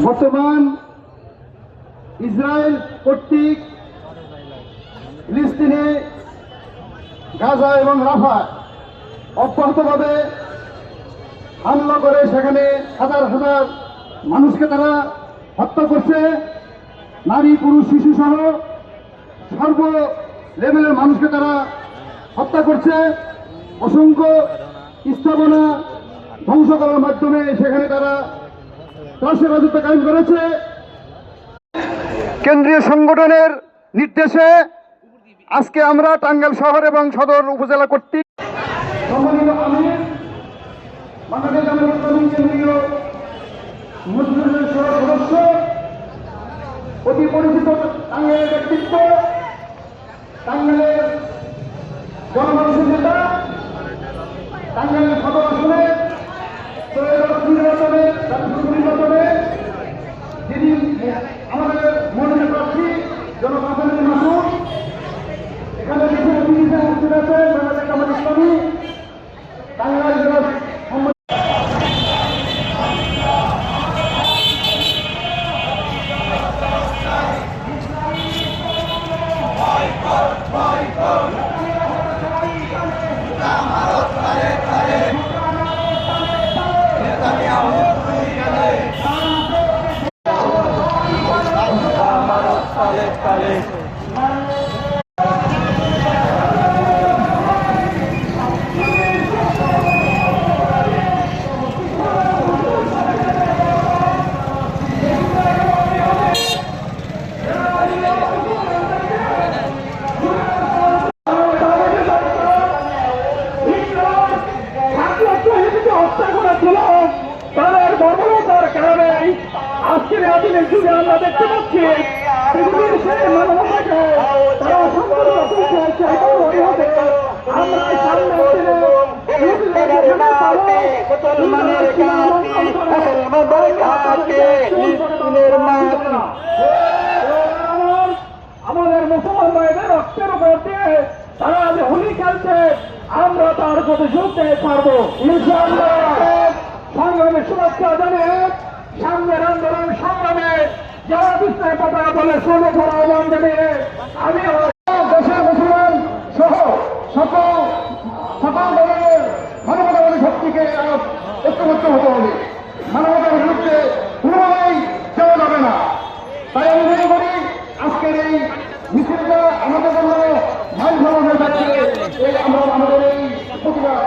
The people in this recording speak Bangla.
বর্তমান ইসরায়েল কর্তৃক ফিলিস্তিনে গাজা এবং রাফা অব্যাহতভাবে হামলা করে সেখানে হাজার হাজার মানুষকে তারা হত্যা করছে। নারী পুরুষ শিশু সহ সর্ব লেভেলের মানুষকে তারা হত্যা করছে। অসংখ্য স্থাপনা ধ্বংস করার মাধ্যমে সেখানে তারা রাষ্ট্রের রাজত্ব কায়েম করেছে। কেন্দ্রীয় সংগঠনের নির্দেশে আজকে আমরা টাঙ্গাইল শহর এবং সদর উপজেলা কর্তৃক সম্মানিত আমির বাংলাদেশ জামায়াতে ইসলামী কেন্দ্রীয় মজলিসের সদস্য, অতি পরিচিত টাঙ্গাইলের ব্যক্তিত্ব, টাঙ্গাইলের গণমানুষের নেতা, টাঙ্গাইল সদর আসনে নির্বাচনে যিনি আমাদের মনোনীত প্রার্থী জনপ্রতিনিধি মাসুদ, এখানে কিছু অতিথি উপস্থিত আছেন বাংলাদেশ জামায়াতে ইসলামী টাঙ্গাইল জেলা তাদের বর্বরতার কারণে আজকের আধুনিক যুগে আমরা দেখতে পাচ্ছি পৃথিবীর সেই মানবতাকে তারা সম্পূর্ণ আমরা আমাদের মুসলমান ভাইদের রক্তের উপর দিয়ে তারা যে হোলি খেলছে, আমরা তার প্রতি যুদ্ধে পারবো ইনশাআল্লাহ। সংগ্রামে শুভেচ্ছা জানিয়ে সামনের আন্দোলন সংগ্রামে যারা বিস্তার কথা বলে শুনে করা আহ্বান জানিয়ে আমি দেশের মুসলমান সহ সকল ধরনের মানবতাবাদী শক্তিকে ঐক্যবদ্ধ হতে হবে। মানবতার বিরুদ্ধে কোনোভাবেই যাওয়া যাবে না। তাই আমি মনে করি আজকের এই মিছিলটা আমাদের জন্য মাইল ফলন হয়ে যাচ্ছে। আমরা আমাদের এই প্রতিবাদ